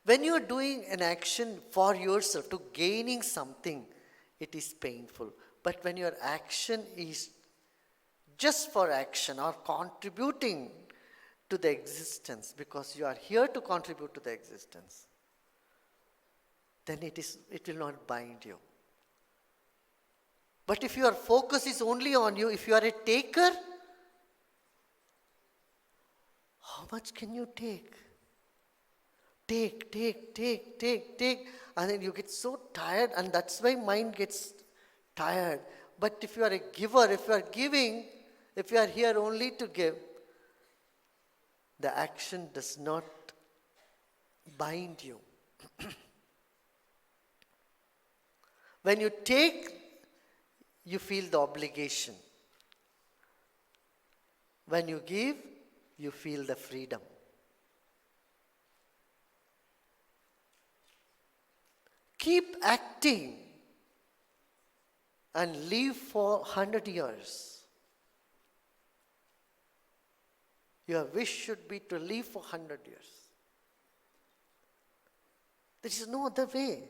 When you are doing an action for yourself, to gaining something, it is painful. But when your action is just for action or contributing to the existence, because you are here to contribute to the existence, then it will not bind you. But if your focus is only on you, if you are a taker, how much can you take? Take, and then you get so tired, and that's why mind gets tired. But if you are a giver, if you are giving, if you are here only to give, the action does not bind you. When you take, you feel the obligation. When you give, you feel the freedom. Keep acting and live for 100 years. Your wish should be to live for 100 years. There is no other way.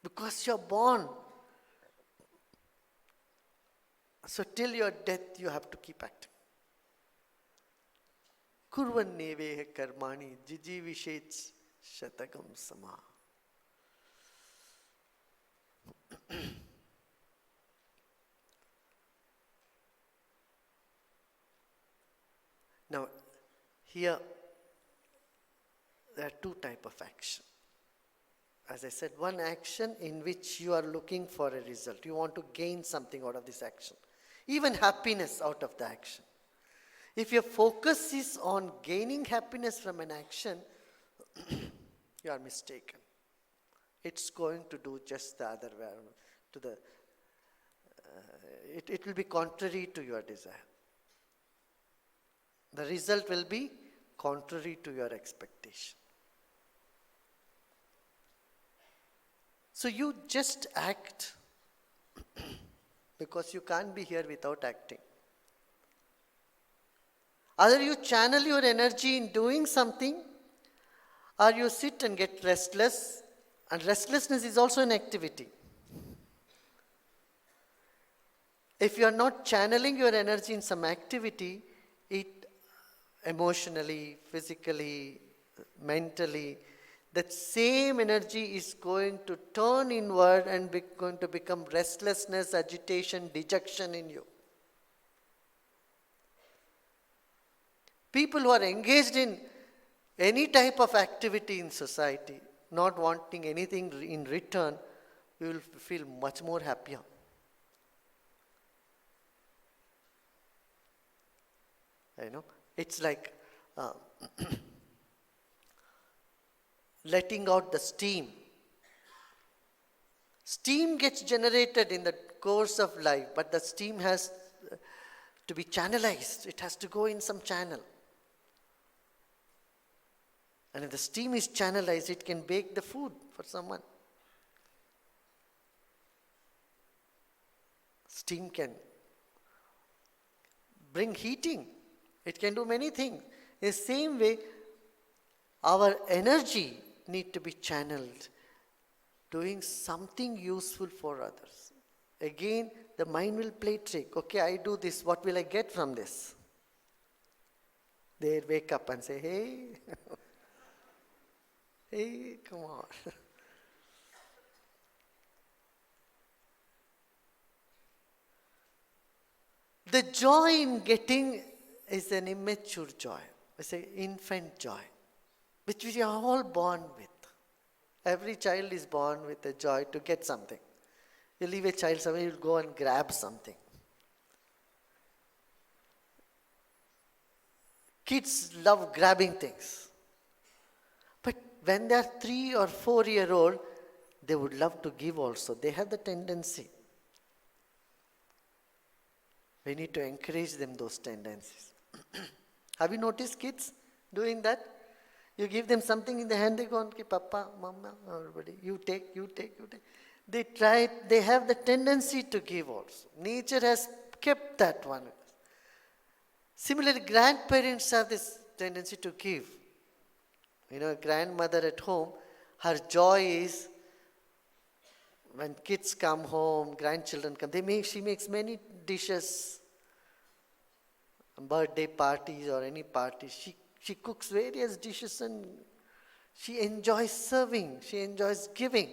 Because you are born. So till your death, you have to keep acting. Kurvanneveha karmani jijivishets shatakam sama. Now, here there are two types of action. As I said, one action in which you are looking for a result. You want to gain something out of this action. Even happiness out of the action. If your focus is on gaining happiness from an action, you are mistaken. It's going to do just the other way. It will be contrary to your desire. The result will be contrary to your expectation. So you just act because you can't be here without acting. Either you channel your energy in doing something, or you sit and get restless, and restlessness is also an activity. If you are not channeling your energy in some activity, it emotionally, physically, mentally, that same energy is going to turn inward and going to become restlessness, agitation, dejection in you. People who are engaged in any type of activity in society, not wanting anything in return, you will feel much more happier. It's like letting out the steam. Steam gets generated in the course of life, but the steam has to be channelized. It has to go in some channel. And if the steam is channelized, it can bake the food for someone. Steam can bring heating. It can do many things. In the same way, our energy needs to be channeled, doing something useful for others. Again, the mind will play trick. Okay, I do this. What will I get from this? They wake up and say, hey, hey, come on. The joy in getting is an immature joy. It's an infant joy, which we are all born with. Every child is born with a joy to get something. You leave a child somewhere, you'll go and grab something. Kids love grabbing things. But when they are 3 or 4-year-old, they would love to give also. They have the tendency. We need to encourage them those tendencies. Have you noticed kids doing that? You give them something in the hand, they go and keep, Papa, Mama, everybody, you take. They try, they have the tendency to give also. Nature has kept that one. Similarly, grandparents have this tendency to give. A grandmother at home, her joy is when kids come home, grandchildren come, she makes many dishes, birthday parties or any party. She cooks various dishes and she enjoys serving, she enjoys giving.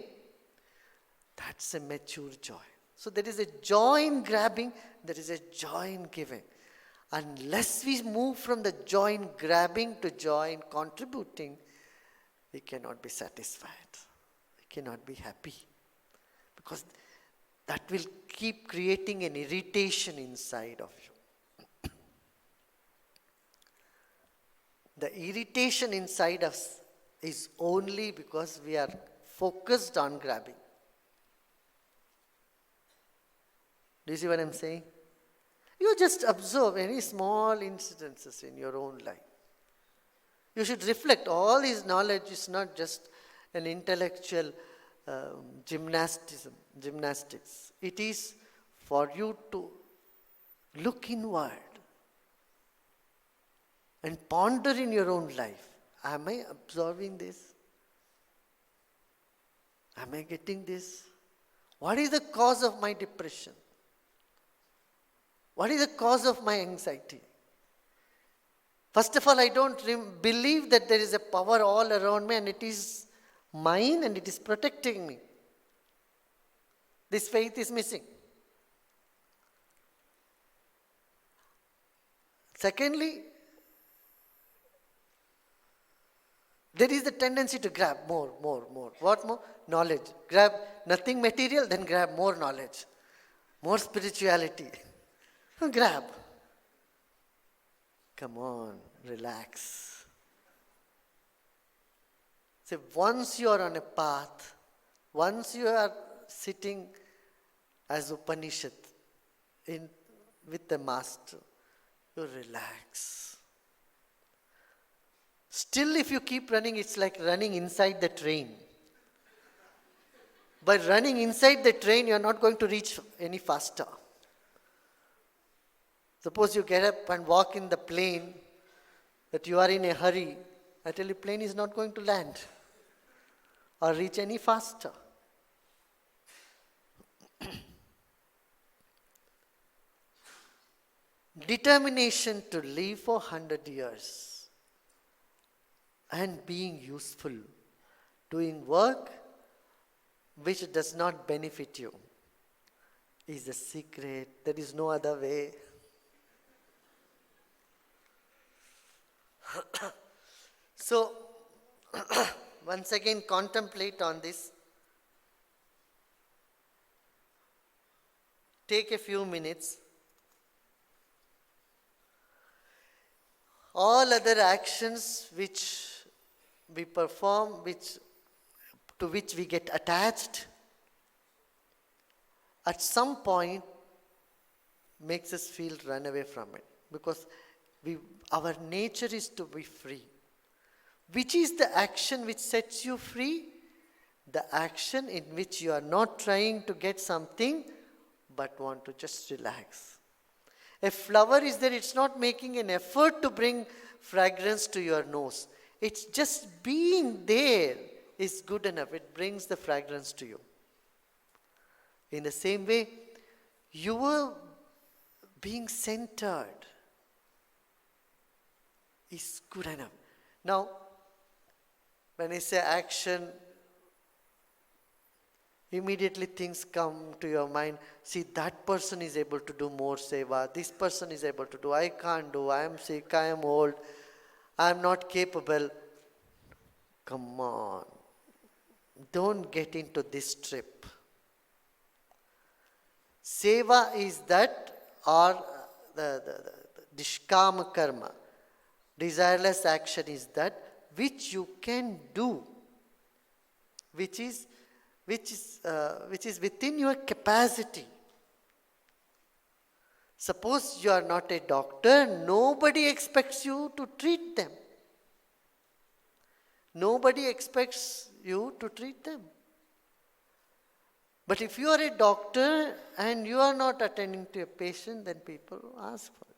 That's a mature joy. So there is a joy in grabbing, there is a joy in giving. Unless we move from the joy in grabbing to joy in contributing, we cannot be satisfied. We cannot be happy. Because that will keep creating an irritation inside of you. The irritation inside us is only because we are focused on grabbing. Do you see what I'm saying? You just observe any small incidences in your own life. You should reflect. All this knowledge is not just an intellectual gymnastics. It is for you to look inward and ponder in your own life. Am I absorbing this? Am I getting this? What is the cause of my depression? What is the cause of my anxiety? First of all, I don't believe that there is a power all around me and it is mine and it is protecting me. This faith is missing. Secondly, there is the tendency to grab more. What more? Knowledge. Grab nothing material, then grab more knowledge, more spirituality. Grab. Come on, relax. So once you are on a path, once you are sitting as Upanishad with the master, you relax. Still, if you keep running, it's like running inside the train. By running inside the train, you are not going to reach any faster. Suppose you get up and walk in the plane, that you are in a hurry. I tell you, plane is not going to land or reach any faster. Determination to live for 100 years and being useful, doing work which does not benefit you, is the secret. There is no other way. So, once again, contemplate on this. Take a few minutes. All other actions which we perform, to which we get attached, at some point makes us feel run away from it. Because our nature is to be free. Which is the action which sets you free? The action in which you are not trying to get something, but want to just relax. A flower is there, it's not making an effort to bring fragrance to your nose. It's just being there is good enough. It brings the fragrance to you. In the same way, you were being centered is good enough. Now, when I say action, immediately things come to your mind. See, that person is able to do more seva. This person is able to do. I can't do. I am sick. I am old. I am not capable. Come on. Don't get into this trip. Seva is that, or the Nishkama karma. Desireless action is that which you can do, which is within your capacity. Suppose you are not a doctor, nobody expects you to treat them. Nobody expects you to treat them. But if you are a doctor and you are not attending to a patient, then people ask for it.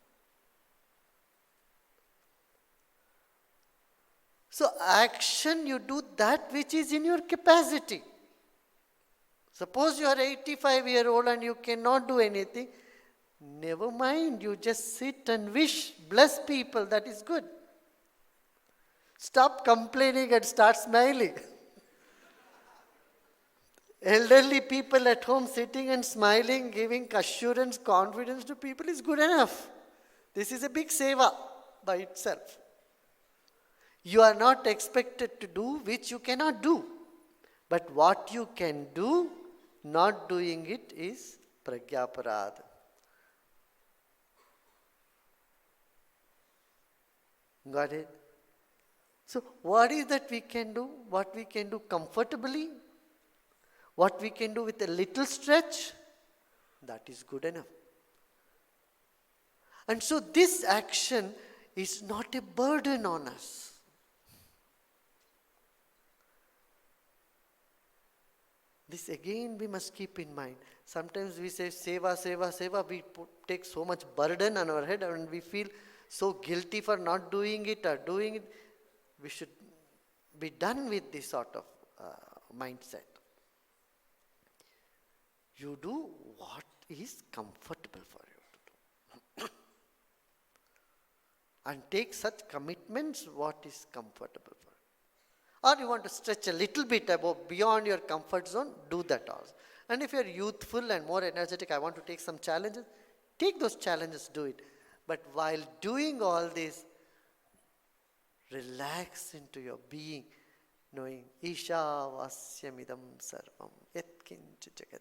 So action, you do that which is in your capacity. Suppose you are 85-year-old and you cannot do anything. Never mind, you just sit and wish, bless people, that is good. Stop complaining and start smiling. Elderly people at home sitting and smiling, giving assurance, confidence to people is good enough. This is a big seva by itself. You are not expected to do which you cannot do. But what you can do, not doing it is pragyaparad. Got it? So what is that we can do? What we can do comfortably? What we can do with a little stretch? That is good enough. And so this action is not a burden on us. This again we must keep in mind. Sometimes we say seva, seva, seva. We take so much burden on our head and we feel so guilty for not doing it or doing it. We should be done with this sort of mindset. You do what is comfortable for you to do. And take such commitments what is comfortable for you. Or you want to stretch a little bit above, beyond your comfort zone, do that also. And if you are youthful and more energetic, I want to take some challenges, take those challenges, do it. But while doing all this, relax into your being, knowing Isha Vasyamidam Sarvam Yat Kincha Jagat